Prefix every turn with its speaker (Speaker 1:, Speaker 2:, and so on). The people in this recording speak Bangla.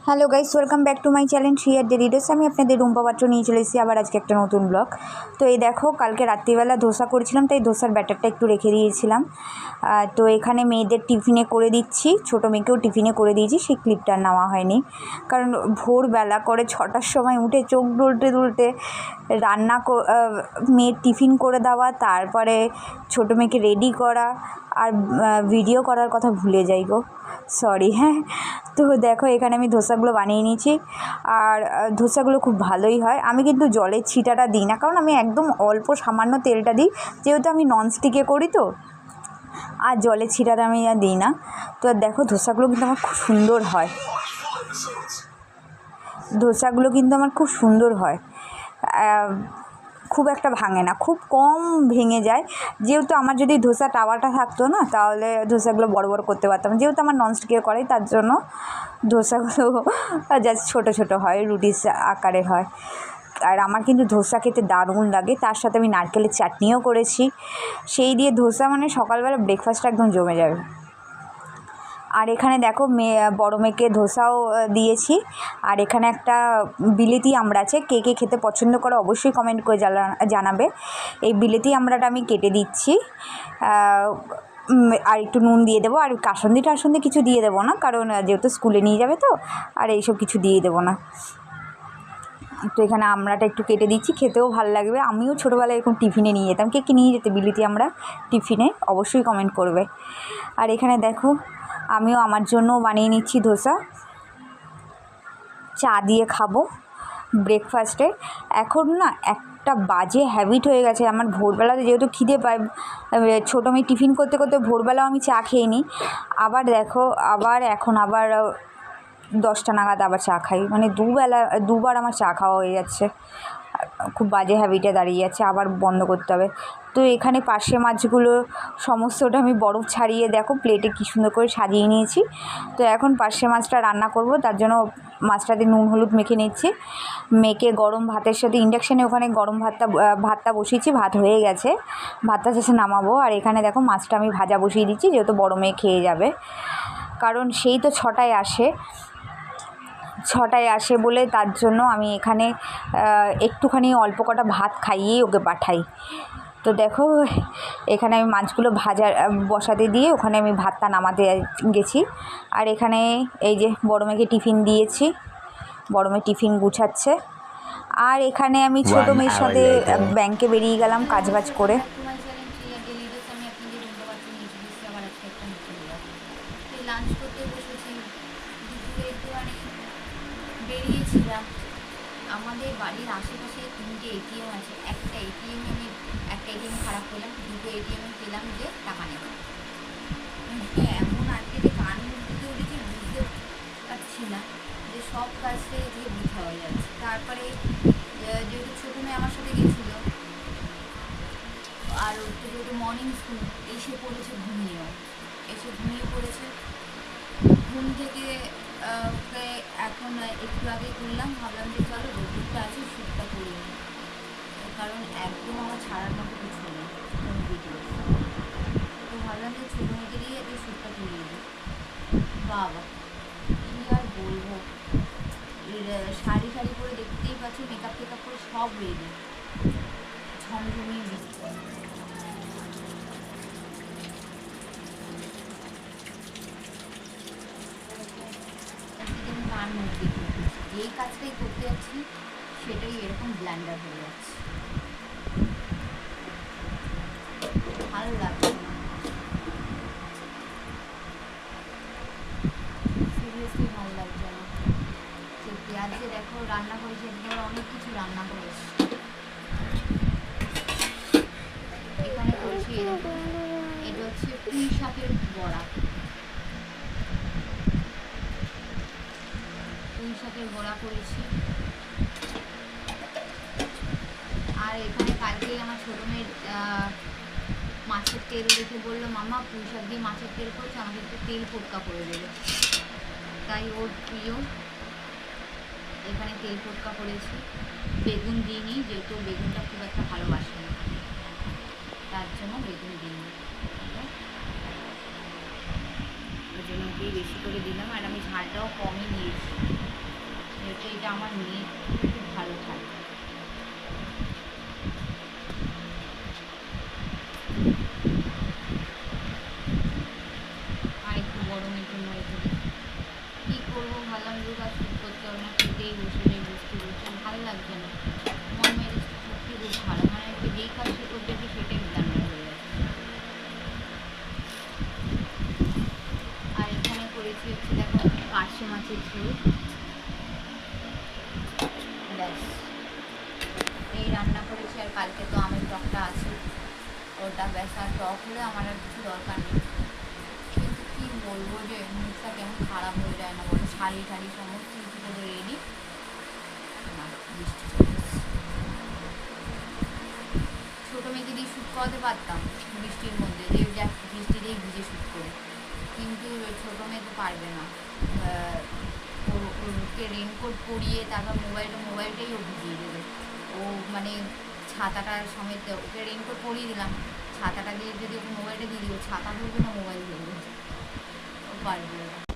Speaker 1: Hello guys, welcome back to my channel শ্রিয়ার ডেলি ডোজ। আমি আপনাদের রুম্পা পাত্র নিয়ে চলে এসেছি আবার আজকে একটা নতুন ব্লগ। তো এই দেখো, কালকে রাত্রিবেলা ধোসা করেছিলাম, তাই ধোসার ব্যাটারটা একটু রেখে দিয়েছিলাম। তো এখানে মেয়েদের টিফিনে করে দিচ্ছি, ছোটো মেয়েকেও টিফিনে করে দিয়েছি। সেই ক্লিপটা নেওয়া হয়নি, কারণ ভোরবেলা করে 6টার সময় উঠে চোখ দুলতে রান্না মেয়ের টিফিন করে দেওয়া, তারপরে ছোটো মেয়েকে রেডি করা আর ভিডিও করার কথা ভুলে যাই গো, সরি। হ্যাঁ, তো দেখো এখানে আমি ধোসাগুলো বানিয়ে নিয়েছি, আর ধোসাগুলো খুব ভালোই হয়। আমি কিন্তু জলের ছিটাটা দিই না, কারণ আমি একদম অল্প সামান্য তেলটা দিই, যেহেতু আমি ননস্টিকে করি। তো আর জলের ছিটাটা আমি আর দিই না। তো দেখো ধোসাগুলো কিন্তু আমার খুব সুন্দর হয়, খুব সুন্দর হয়, খুব একটা ভাঙে না, খুব কম ভেঙে যায়। যেহেতু আমার যদি ধোসা তাওয়াটা থাকতো না, তাহলে ধোসাগুলো বড় বড় করতে পারতাম। যেহেতু আমার ননস্টিকের করাই, তার জন্য ধোসাগুলো জাস্ট ছোটো ছোটো হয়, রুটির আকারে হয়। আর আমার কিন্তু ধোসা খেতে দারুণ লাগে। তার সাথে আমি নারকেলের চাটনিও করেছি। সেই দিয়ে ধোসা মানে সকালবেলা ব্রেকফাস্টটা একদম জমে যাবে। আর এখানে দেখো বড় মেয়েকে ধোসাও দিয়েছি। আর এখানে একটা বিলেতি আমড়া আছে, কে কে খেতে পছন্দ করে অবশ্যই কমেন্ট করে জানাবে। এই বিলেতি আমড়াটা আমি কেটে দিচ্ছি, আর একটু নুন দিয়ে দেবো। আর কাসন্দি টাসন্দি কিছু দিয়ে দেবো না, কারণ যেহেতু স্কুলে নিয়ে যাবে, তো আর এইসব কিছু দিয়ে দেবো না। তো এখানে আমড়াটা একটু কেটে দিচ্ছি, খেতেও ভালো লাগবে। আমিও ছোটোবেলায় এরকম টিফিনে নিয়ে যেতাম। কে নিয়ে যেতে বিলিতি আমড়া টিফিনে অবশ্যই কমেন্ট করবে। আর এখানে দেখো আমিও আমার জন্য বানিয়ে নিচ্ছি ধোসা, চা দিয়ে খাবো ব্রেকফাস্টে। এখন না একটা বাজে হ্যাবিট হয়ে গেছে আমার, ভোরবেলাতে যেহেতু খিদে পায়, ছোটো মেয়ে টিফিন করতে করতে ভোরবেলাও আমি চা খেয়ে নিই। আবার দেখো এখন 10টা নাগাদ আবার চা খাই, মানে দুবার আমার চা খাওয়া হয়ে যাচ্ছে। খুব বাজে হ্যাবিটে দাঁড়িয়ে যাচ্ছে, আবার বন্ধ করতে হবে। তো এখানে পার্শে মাছগুলো সমস্তটা আমি বরফ ছাড়িয়ে দেখো প্লেটে কী সুন্দর করে সাজিয়ে নিয়েছি। তো এখন পার্শে মাছটা রান্না করব, তার জন্য মাছটাতে নুন হলুদ মেখে নিচ্ছি। মেখে গরম ভাতের সাথে ইন্ডাকশানে ওখানে গরম ভাতটা বসিয়েছি, ভাত হয়ে গেছে, ভাতটা শেষে নামাবো। আর এখানে দেখো মাছটা আমি ভাজা বসিয়ে দিচ্ছি, যেহেতু বড় মেয়ে খেয়ে যাবে, কারণ সেই তো 6টায় আসে বলে, তার জন্য আমি এখানে একটুখানি অল্প কটা ভাত খাইয়েই ওকে পাঠাই। তো দেখো এখানে আমি মাছগুলো বসাতে দিয়ে ওখানে আমি ভাতটা নামাতে গেছি। আর এখানে এই যে বড় মেয়েকে টিফিন দিয়েছি, বড় মেয়ে টিফিন গুছাচ্ছে। আর এখানে আমি ছোটো মেয়ের সাথে ব্যাংকে বেরিয়ে গেলাম কাজবাজ করে।
Speaker 2: লাঞ্চ করতে বসেছি, দুপুরে একটুখানি বেরিয়েছিলাম। আমাদের বাড়ির আশেপাশে 3টে এটিএম আছে। একটা এটিএম খারাপ পেলাম, 2টো এটিএমে পেলাম যে টাকা নেব। এমন আজকে যে কান মুখতে উঠেছি, বুঝতে পারছি না যে সব কাজটা এদিকে বুঝা হয়ে যাচ্ছে। তারপরে যেহেতু ছোটো মেয়ে আমার সাথে গেছিলো, আর ওর যেহেতু মর্নিং স্কুল, এসে ঘুমিয়ে পড়েছে। ঘুম থেকে ওকে এখন একটু আগে করলাম, ভাবলাম যে চলো রোদটা আছে, শ্যুটটা করি, কারণ একদম আমার ছাড়ার মতো কিছু নেই কোনো ভিডিও। তো ভাবলাম যে ছোটো মেয়েকে দিয়ে একটু শ্যুটটা করিয়ে দিই। বাবা কী আর বলবো, শাড়ি পরে দেখতেই পাচ্ছি, মেকআপ করে সব রেডি, ঝমঝমিয়ে বৃষ্টি। কান মুখ দেখে যেই কাজটাই করতে যাচ্ছি, সেটাই এরকম ব্ল্যান্ডার হয়ে যাচ্ছে, ভালো লাগছে না, সিরিয়াসলি ভালো লাগছে না সত্যি। আজকে দেখো রান্না করেছি, অনেক কিছু রান্না করেছি। এখানে করেছি, এটা হচ্ছে পুঁই শাকের বড়া, করেছি। আর এখানে কালকে আমার ছোটো মেয়ের মাছের তেল দেখে বললো, মামা পুঁই শাক দিয়ে মাছের তেল করছে, আমাকে একটু তেল ফোটকা করে দেবে, তাই ওর প্রিয়। এখানে তেল ফোটকা করেছি, বেগুন দিইনি, যেহেতু বেগুনটা খুব একটা ভালোবাসে না, তার জন্য বেগুন দিইনি, ওই জন্য দিয়ে বেশি করে দিলাম, আর আমি ঝালটাও কমই দিয়েছি, যেহেতু এটা আমার মেয়ে খুব ভালো খায়। আর একটু গরমের জন্য রেখে দিই। কী করবো, ভাবলাম যে কাজ শুরু করতে হবে না, খেতেই বসে যাই, বসতে বসে ভালো লাগছে না, মন মেজাজটা সত্যি খুব খারাপ, মানে একটু যেই কাজ শুরু করতে যাচ্ছি সেটাই দাঁড়িয়ে হয়ে যাচ্ছে। আর এখানে করেছি হচ্ছে দেখো পার্শে মাছের ঝোল, ব্যাস এই রান্না করেছি। আর কালকে তো আমের টকটা আছে, ওটা ব্যাস, আর টক হলে আমার আর কিছু দরকার নেই। কিন্তু কী বলবো যে মুখটা কেমন খারাপ হয়ে যায় না বলো, শাড়ি টাড়ি সমস্ত কিছু করে রেডি, না বৃষ্টি চলে এসেছে। ছোটো মেয়েকে দিয়ে শ্যুট করাতে পারতাম বৃষ্টির মধ্যে, যে যাক বৃষ্টিতেই ভিজে শ্যুট করে, কিন্তু ছোটো মেয়ে তো পারবে না। ওকে রেনকোট পরিয়ে তারপর মোবাইলটাই ও ভিজিয়ে দেবে। ও মানে ছাতাটা সমেত, ওকে রেনকোট পরিয়ে দিলাম, ছাতাটা দিয়ে যদি ওকে মোবাইলটা দিয়ে দিই, ও ছাতা ধরবে না মোবাইল ধরবে, ও পারবে না।